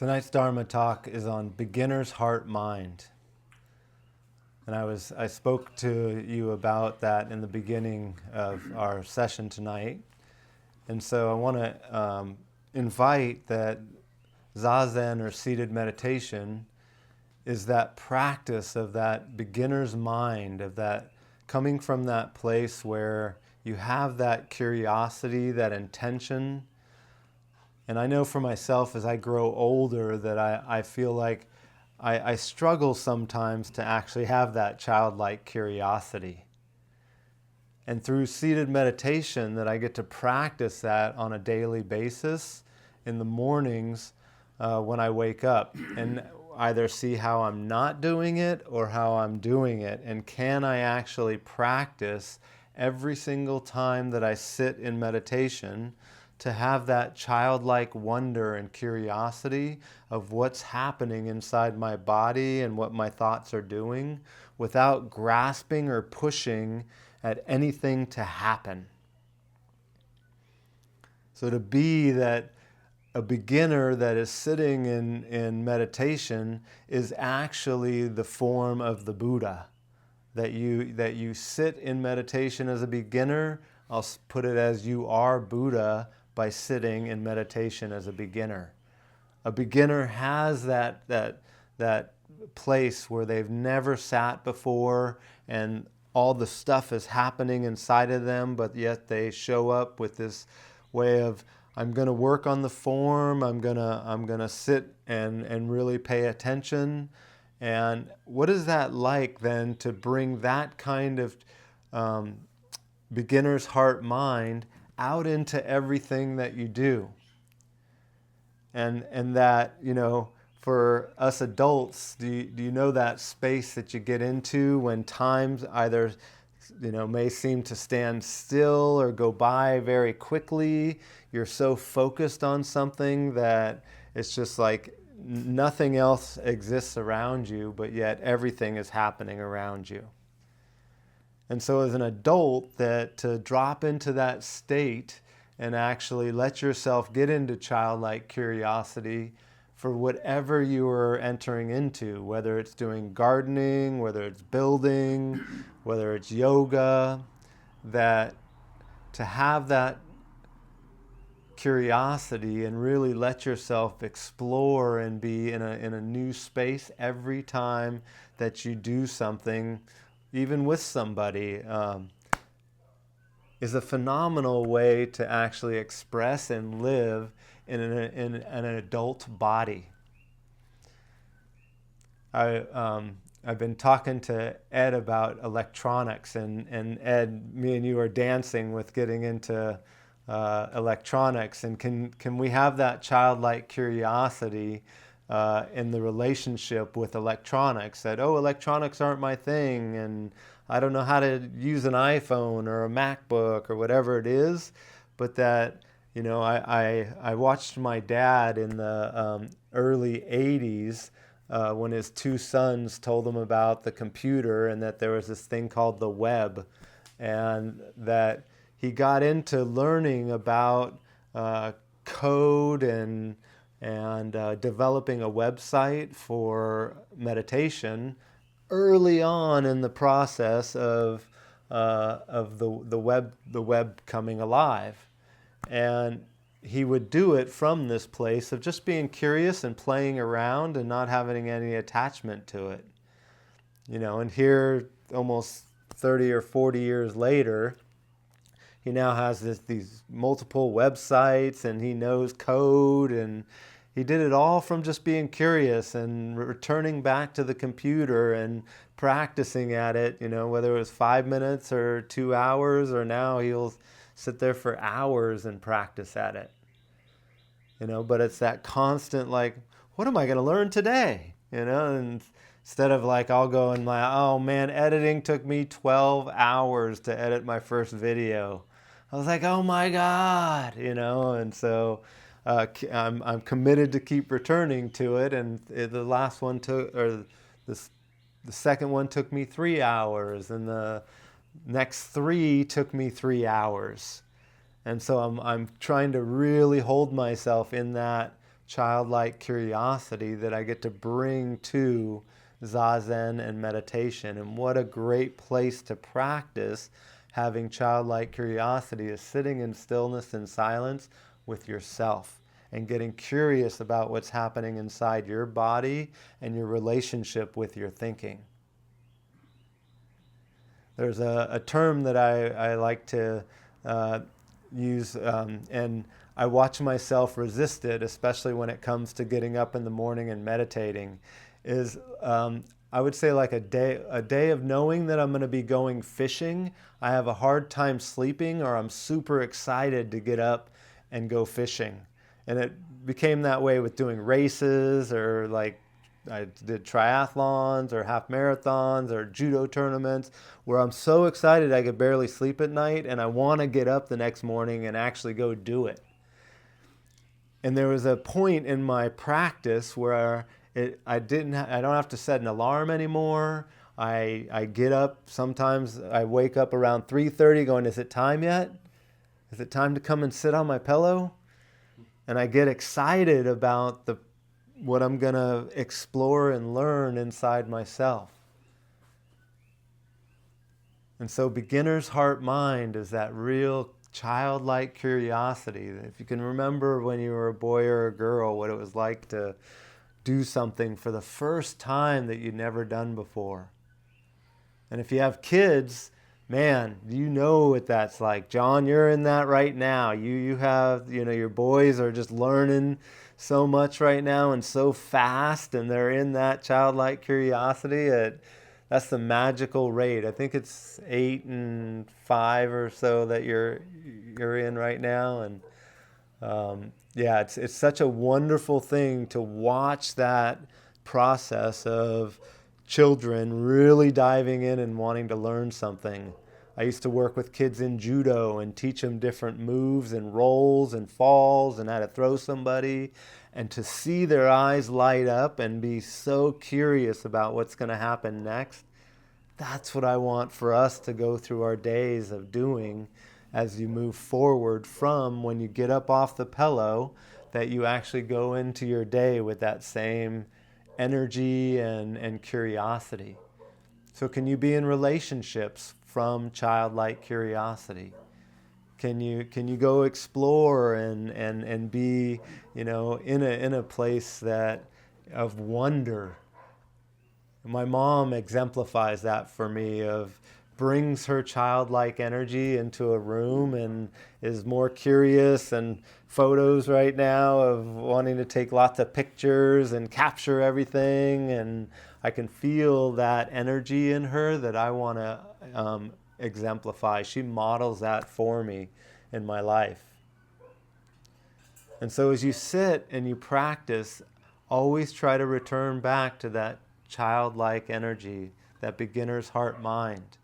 Tonight's Dharma talk is on beginner's heart-mind. And I spoke to you about that in the beginning of our session tonight. And so I want to invite that Zazen, or seated meditation, is that practice of that beginner's mind, of that coming from that place where you have that curiosity, that intention. And I know for myself as I grow older that I feel like I struggle sometimes to actually have that childlike curiosity. And through seated meditation that I get to practice that on a daily basis in the mornings when I wake up, and either see how I'm not doing it or how I'm doing it, and can I actually practice every single time that I sit in meditation to have that childlike wonder and curiosity of what's happening inside my body and what my thoughts are doing without grasping or pushing at anything to happen. So to be that a beginner that is sitting in meditation is actually the form of the Buddha. That you sit in meditation as a beginner, I'll put it as you are Buddha by sitting in meditation as a beginner. A beginner has that place where they've never sat before and all the stuff is happening inside of them, but yet they show up with this way of, I'm going to work on the form, I'm gonna sit and really pay attention. And what is that like then to bring that kind of beginner's heart mind out into everything that you do? And that, for us adults, do you know that space that you get into when times either may seem to stand still or go by very quickly? You're so focused on something that it's just like nothing else exists around you, but yet everything is happening around you. And so as an adult, that to drop into that state and actually let yourself get into childlike curiosity for whatever you are entering into, whether it's doing gardening, whether it's building, whether it's yoga, that to have that curiosity and really let yourself explore and be in a new space every time that you do something, even with somebody, is a phenomenal way to actually express and live in an adult body. I've been talking to Ed about electronics, and Ed, me and you are dancing with getting into electronics, and can we have that childlike curiosity in the relationship with electronics, that, electronics aren't my thing, and I don't know how to use an iPhone or a MacBook or whatever it is, but that, I watched my dad in the early 80s when his two sons told him about the computer and that there was this thing called the web, and that he got into learning about code and developing a website for meditation early on in the process of the web coming alive. And he would do it from this place of just being curious and playing around and not having any attachment to it. And here, almost 30 or 40 years later, he now has these multiple websites, and he knows code, and he did it all from just being curious and returning back to the computer and practicing at it, whether it was 5 minutes or 2 hours, or now he'll sit there for hours and practice at it. But it's that constant, like, what am I going to learn today? And instead of like, I'll go and like, oh man, editing took me 12 hours to edit my first video. I was like, oh my God, and so I'm committed to keep returning to it. And the last one the second one took me 3 hours, and the next 3 took me 3 hours. And so I'm trying to really hold myself in that childlike curiosity that I get to bring to Zazen and meditation. And what a great place to practice having childlike curiosity is sitting in stillness and silence with yourself and getting curious about what's happening inside your body and your relationship with your thinking. There's a term that I like to use, and I watch myself resist it, especially when it comes to getting up in the morning and meditating, is I would say like a day of knowing that I'm going to be going fishing. I have a hard time sleeping, or I'm super excited to get up and go fishing. And it became that way with doing races, or like I did triathlons or half marathons or judo tournaments, where I'm so excited I could barely sleep at night and I want to get up the next morning and actually go do it. And there was a point in my practice where I don't have to set an alarm anymore. I get up, sometimes I wake up around 3:30 going, is it time yet? Is it time to come and sit on my pillow? And I get excited about what I'm going to explore and learn inside myself. And so beginner's heart-mind is that real childlike curiosity. If you can remember when you were a boy or a girl, what it was like to do something for the first time that you'd never done before. And if you have kids, man, you know what that's like. John, you're in that right now. You have, your boys are just learning so much right now and so fast, and they're in that childlike curiosity. That's the magical rate. I think it's 8 and 5 or so that you're in right now, and it's such a wonderful thing to watch that process of children really diving in and wanting to learn something. I used to work with kids in judo and teach them different moves and rolls and falls and how to throw somebody, and to see their eyes light up and be so curious about what's going to happen next. That's what I want for us to go through our days of doing as you move forward from when you get up off the pillow, that you actually go into your day with that same energy and curiosity. So can you be in relationships from childlike curiosity? Can you go explore and be, in a place that of wonder? My mom exemplifies that for me, of brings her childlike energy into a room and is more curious, and photos right now of wanting to take lots of pictures and capture everything, and I can feel that energy in her that I want to exemplify. She models that for me in my life. And so as you sit and you practice, always try to return back to that childlike energy, that beginner's heart-mind,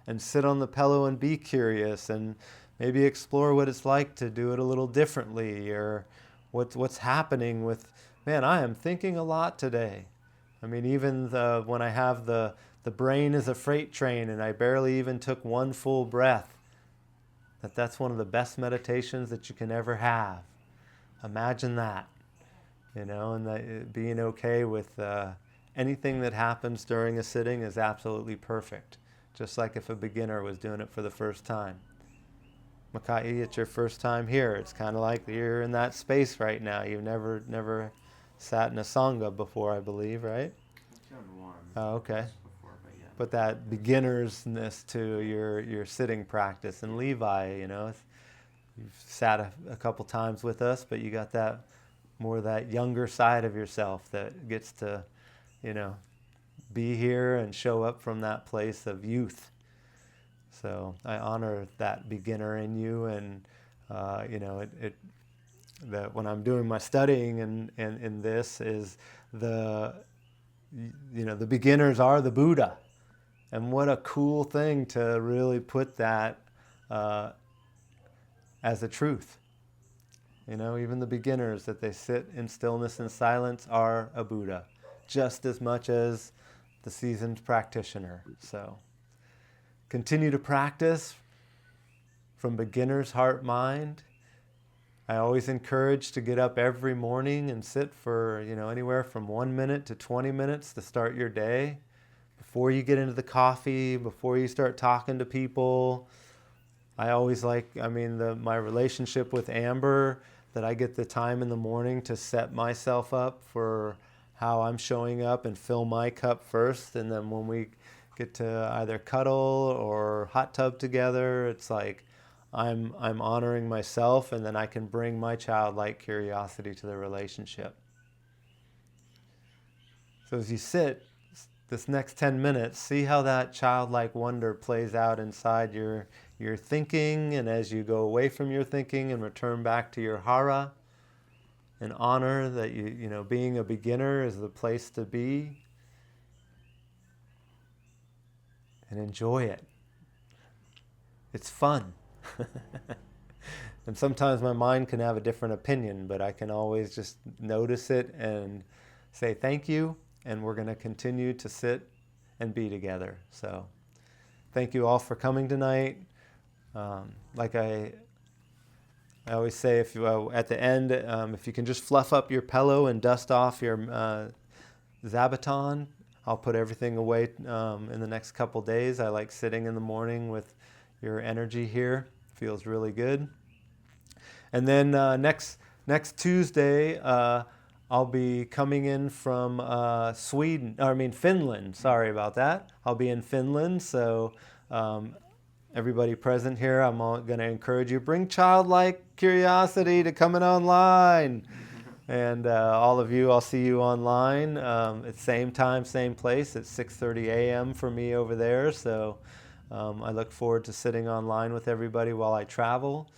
and sit on the pillow and be curious, and maybe explore what it's like to do it a little differently, or what's happening with, man, I am thinking a lot today. I mean, even when I have the brain is a freight train and I barely even took one full breath, that's one of the best meditations that you can ever have. Imagine that, and being okay with anything that happens during a sitting is absolutely perfect. Just like if a beginner was doing it for the first time. Makai, it's your first time here. It's kind of like you're in that space right now. You've never sat in a sangha before, I believe, right? I've done one. Oh, okay. Before, but yeah. But that beginnersness to your sitting practice. And Levi, you've sat a couple times with us, but you got that younger side of yourself that gets to, be here and show up from that place of youth. So I honor that beginner in you, and that when I'm doing my studying in this is the beginners are the Buddha, and what a cool thing to really put that as a truth. Even the beginners, that they sit in stillness and silence, are a Buddha, just as much as the seasoned practitioner. So continue to practice from beginner's heart-mind. I always encourage to get up every morning and sit for, anywhere from 1 minute to 20 minutes to start your day. Before you get into the coffee, before you start talking to people. I always my relationship with Amber, that I get the time in the morning to set myself up for how I'm showing up and fill my cup first. And then when we get to either cuddle or hot tub together, it's like I'm honoring myself, and then I can bring my childlike curiosity to the relationship. So as you sit this next 10 minutes, see how that childlike wonder plays out inside your thinking, and as you go away from your thinking and return back to your hara, and honor that being a beginner is the place to be, and enjoy it. It's fun. And sometimes my mind can have a different opinion, but I can always just notice it and say thank you, and we're going to continue to sit and be together. So thank you all for coming tonight. Like I always say, if you at the end, if you can just fluff up your pillow and dust off your zabuton, I'll put everything away in the next couple days. I like sitting in the morning with your energy here. Feels really good. And then next Tuesday, I'll be coming in from Finland. Sorry about that. I'll be in Finland. So everybody present here, I'm going to encourage you, bring childlike curiosity to coming online. And all of you, I'll see you online at same time, same place at 6:30 a.m. for me over there. So I look forward to sitting online with everybody while I travel,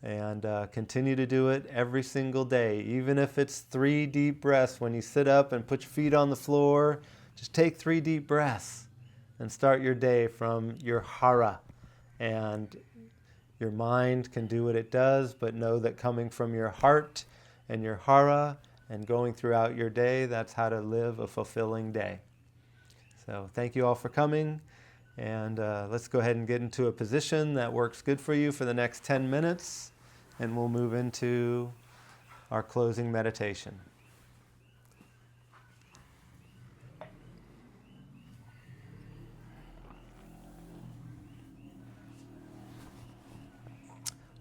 and continue to do it every single day. Even if it's 3 deep breaths when you sit up and put your feet on the floor, just take 3 deep breaths and start your day from your hara. And your mind can do what it does, but know that coming from your heart and your hara and going throughout your day, that's how to live a fulfilling day. So thank you all for coming, and let's go ahead and get into a position that works good for you for the next 10 minutes, and we'll move into our closing meditation.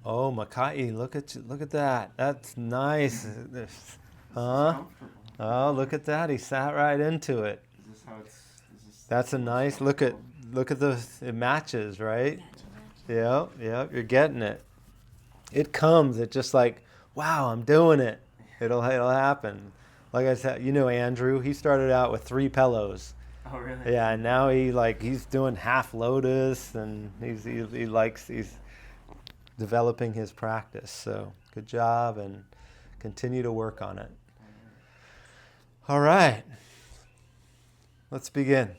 Oh, Makai, look at that. That's nice. Huh? Oh, look at that. He sat right into it. Is this how it's? That's a nice look at it matches, right? Yep, you're getting it. It comes. It's just like, wow, I'm doing it. It'll happen. Like I said, Andrew, he started out with 3 pillows. Oh, really? Yeah, and now he's doing half lotus, and he's developing his practice. So good job, and continue to work on it. All right. Let's begin.